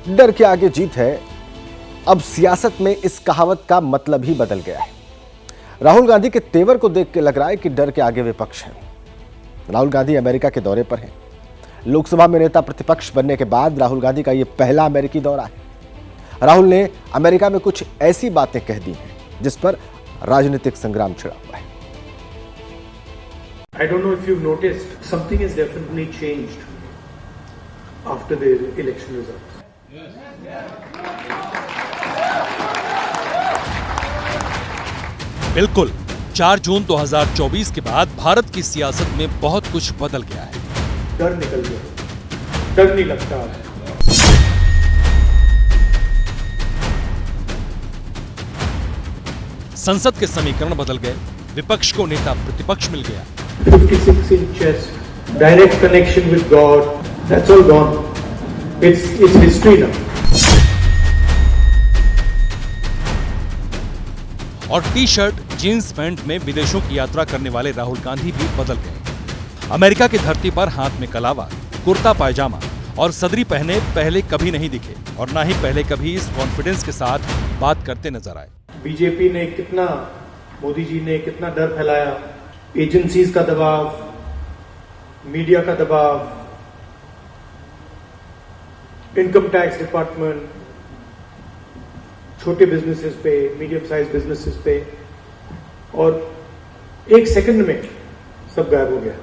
डर के आगे जीत है। अब सियासत में इस कहावत का मतलब ही बदल गया है। राहुल गांधी के तेवर को देख के लग रहा है कि डर के आगे विपक्ष है। राहुल गांधी अमेरिका के दौरे पर हैं। लोकसभा में नेता प्रतिपक्ष बनने के बाद राहुल गांधी का यह पहला अमेरिकी दौरा है। राहुल ने अमेरिका में कुछ ऐसी बातें कह दी हैं जिस पर राजनीतिक संग्राम छिड़ा हुआ है। I don't know if you've noticed, something has definitely changed after the election results. बिल्कुल, 4 जून 2024 के बाद भारत की सियासत में बहुत कुछ बदल गया है। डर निकल गया, डर नहीं लगता। संसद के समीकरण बदल गए, विपक्ष को नेता प्रतिपक्ष मिल गया। 56 inch chest, direct connection with God, that's all gone. It's history now. और टी-शर्ट, जीन्स पैंट में विदेशों की यात्रा करने वाले राहुल गांधी भी बदल गए। अमेरिका की धरती पर हाथ में कलावा, कुर्ता पायजामा और सदरी पहने पहले कभी नहीं दिखे और ना ही पहले कभी इस कॉन्फिडेंस के साथ बात करते नजर आए। बीजेपी ने कितना, मोदी जी ने कितना डर फैलाया, एजेंसीज का दबाव, मीडिया का दबाव, इनकम टैक्स डिपार्टमेंट, छोटे बिजनेसेस पे, मीडियम साइज बिजनेसेस पे, और एक सेकंड में सब गायब हो गया,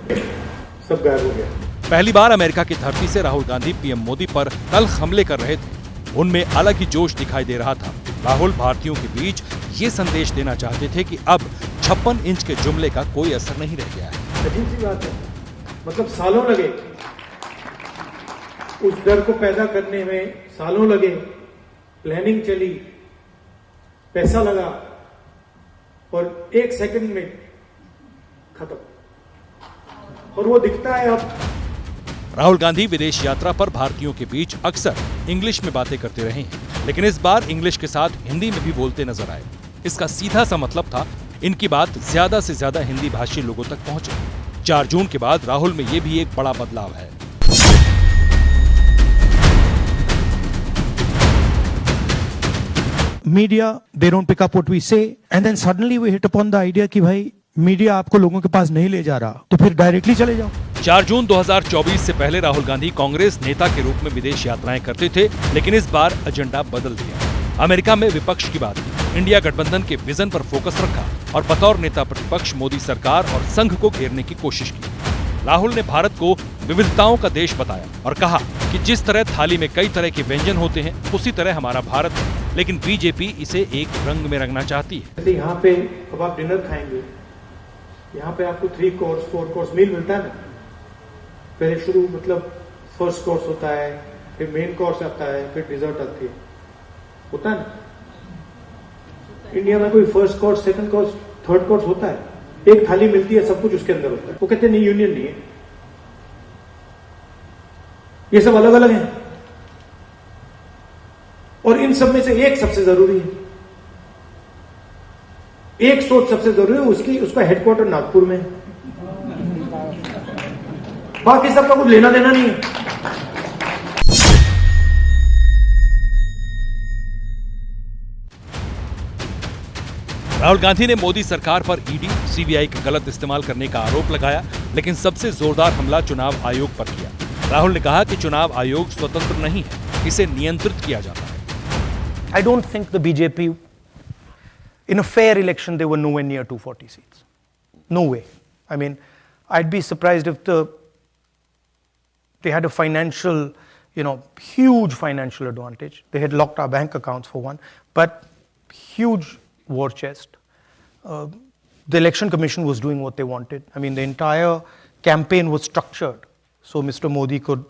सब गायब हो गया। पहली बार अमेरिका की धरती से राहुल गांधी पीएम मोदी पर तल्ख हमले कर रहे थे। उनमें अलग ही जोश दिखाई दे रहा था। राहुल भारतीयों के बीच ये संदेश देना चाहते थे कि अब 56 इंच के जुमले का कोई असर नहीं रह गया है। अजीब सी बात है, मतलब सालों लगे उस डर को पैदा करने में, सालों लगे, प्लानिंग चली, पैसा लगा और एक सेकंड में खत्म, और वो दिखता है अब। राहुल गांधी विदेश यात्रा पर भारतीयों के बीच अक्सर इंग्लिश में बातें करते रहे हैं, लेकिन इस बार इंग्लिश के साथ हिंदी में भी बोलते नजर आए। इसका सीधा सा मतलब था इनकी बात ज्यादा से ज्यादा हिंदी भाषी लोगों तक पहुंचे। 4 जून के बाद राहुल में ये भी एक बड़ा बदलाव है। Media, they don't pick up what we say, and then suddenly we hit upon the idea कि भाई मीडिया आपको लोगों के पास नहीं ले जा रहा, तो फिर डायरेक्टली चले जाओ। 4 जून 2024 से पहले राहुल गांधी कांग्रेस नेता के रूप में विदेश यात्राएं करते थे, लेकिन इस बार एजेंडा बदल दिया। अमेरिका में विपक्ष की बात की, इंडिया गठबंधन के विजन पर फोकस रखा और बतौर नेता प्रतिपक्ष मोदी सरकार और संघ को घेरने की कोशिश की। राहुल ने भारत को विविधताओं का देश बताया और कहा कि जिस तरह थाली में कई तरह के व्यंजन होते हैं, उसी तरह हमारा भारत है, लेकिन बीजेपी इसे एक रंग में रंगना चाहती है। जैसे यहाँ पे अब आप डिनर खाएंगे, यहाँ पे आपको 3 कोर्स 4 कोर्स मील मिलता है ना। पहले शुरू मतलब फर्स्ट कोर्स होता है, फिर मेन कोर्स आता है, फिर डिजर्ट आती है, होता है ना। इंडिया में कोई first course, second course, third course होता है? एक थाली मिलती है, सब कुछ उसके अंदर होता है। वो कहते हैं नहीं, यूनियन नहीं है, ये सब अलग अलग हैं, और इन सब में से एक सबसे जरूरी है, एक सोच सबसे जरूरी है, उसका हेडक्वार्टर नागपुर में है, बाकी सबका कुछ लेना देना नहीं है। राहुल गांधी ने मोदी सरकार पर ईडी, सीबीआई का गलत इस्तेमाल करने का आरोप लगाया, लेकिन सबसे जोरदार हमला चुनाव आयोग पर किया। राहुल ने कहा कि चुनाव आयोग स्वतंत्र नहीं है, इसे नियंत्रित किया जाता है। I don't think the BJP, in a fair election, they were nowhere near 240 seats. No way. I mean, I'd be surprised if they had a financial, huge financial advantage. They had locked our bank accounts for one, but huge war chest. The election commission was doing what they wanted. I mean, the entire campaign was structured so Mr. Modi could,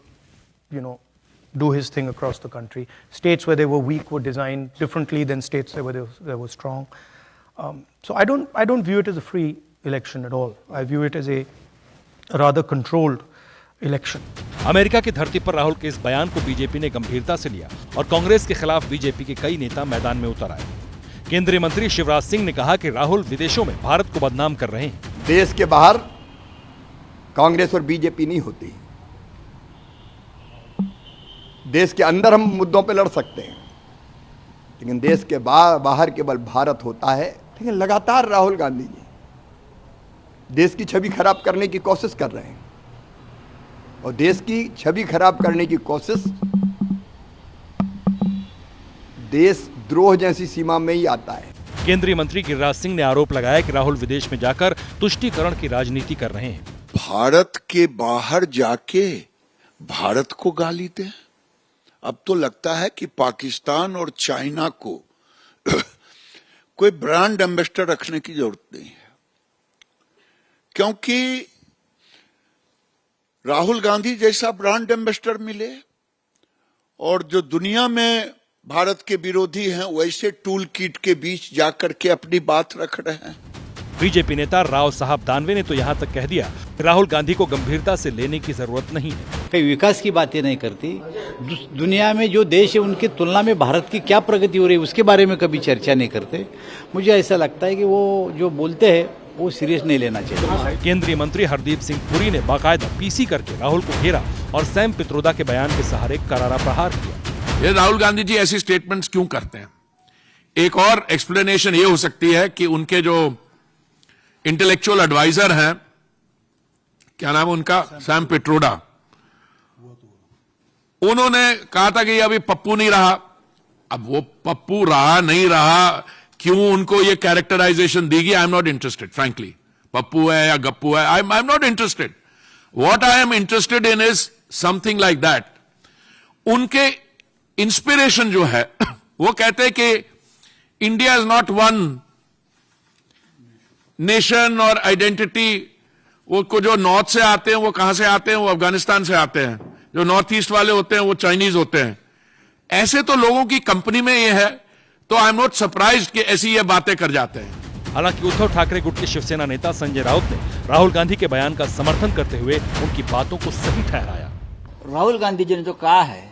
do his thing across the country. States where they were weak were designed differently than states where they were strong. So I don't view it as a free election at all. I view it as a rather controlled election. America की धरती पर राहुल के इस बयान को BJP ने गंभीरता से लिया और कांग्रेस के खिलाफ बीजेपी के कई नेता मैदान में उतर आए। केंद्रीय मंत्री शिवराज सिंह ने कहा कि राहुल विदेशों में भारत को बदनाम कर रहे हैं। देश के बाहर कांग्रेस और बीजेपी नहीं होती, देश के अंदर हम मुद्दों पे लड़ सकते हैं, लेकिन देश के बाहर केवल भारत होता है। लेकिन लगातार राहुल गांधी जी देश की छवि खराब करने की कोशिश कर रहे हैं, और देश की छवि खराब करने की कोशिश देशद्रोह जैसी सीमा में ही आता है। केंद्रीय मंत्री गिरिराज सिंह ने आरोप लगाया कि राहुल विदेश में जाकर तुष्टीकरण की राजनीति कर रहे हैं। भारत के बाहर जाके भारत को गाली दे। अब तो लगता है कि पाकिस्तान और चाइना को कोई ब्रांड एम्बेसडर रखने की जरूरत नहीं है, क्योंकि राहुल गांधी जैसा ब्रांड एम्बेसडर मिले और जो दुनिया में भारत के विरोधी हैं वैसे टूल किट के बीच जाकर के अपनी बात रख रहे हैं। बीजेपी नेता राव साहब दानवे ने तो यहाँ तक कह दिया कि राहुल गांधी को गंभीरता से लेने की जरूरत नहीं है। कई विकास की बातें नहीं करती, दुनिया में जो देश है उनकी तुलना में भारत की क्या प्रगति हो रही है उसके बारे में कभी चर्चा नहीं करते। मुझे ऐसा लगता है कि वो जो बोलते हैं वो सीरियस नहीं लेना चाहिए। केंद्रीय मंत्री हरदीप सिंह पुरी ने बाकायदा पीसी करके राहुल को घेरा और सैम पित्रोदा के बयान के सहारे करारा प्रहार किया। ये राहुल गांधी जी ऐसी स्टेटमेंट्स क्यों करते हैं? एक और एक्सप्लेनेशन ये हो सकती है कि उनके जो इंटेलेक्चुअल एडवाइजर हैं, क्या नाम है उनका, सैम पित्रोदा, उन्होंने कहा था कि अभी पप्पू नहीं रहा। अब वो पप्पू रहा नहीं रहा, क्यों उनको ये कैरेक्टराइजेशन दी गई, I am not interested frankly. Pappu है या गप्पू है, I am not interested. What I am interested in is something like that. उनके इंस्पिरेशन जो है वो कहते हैं कि India is not one nation और आइडेंटिटी। वो को जो नॉर्थ से आते हैं वो कहां से आते हैं, वो अफगानिस्तान से आते हैं। जो नॉर्थ ईस्ट वाले होते हैं वो चाइनीज होते हैं। ऐसे तो लोगों की कंपनी में ये है, तो आई एम नॉट सरप्राइज्ड कि ऐसी ये बातें कर जाते हैं। हालांकि उद्धव ठाकरे गुट के शिवसेना नेता संजय राउत ने राहुल गांधी के बयान का समर्थन करते हुए उनकी बातों को सही ठहराया। राहुल गांधी जी ने जो कहा है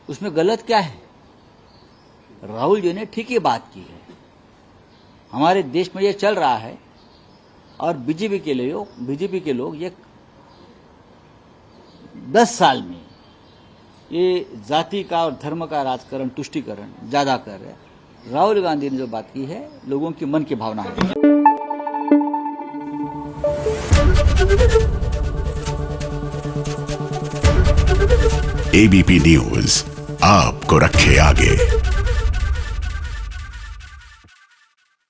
उसमें गलत क्या है? राहुल जी ने ठीक ही बात की है। हमारे देश में ये चल रहा है और बीजेपी के लोग ये 10 साल में ये जाति का और धर्म का राजकारण, तुष्टीकरण ज्यादा कर रहे हैं। राहुल गांधी ने जो बात की है लोगों की मन की भावना है। एबीपी न्यूज आपको रखे आगे।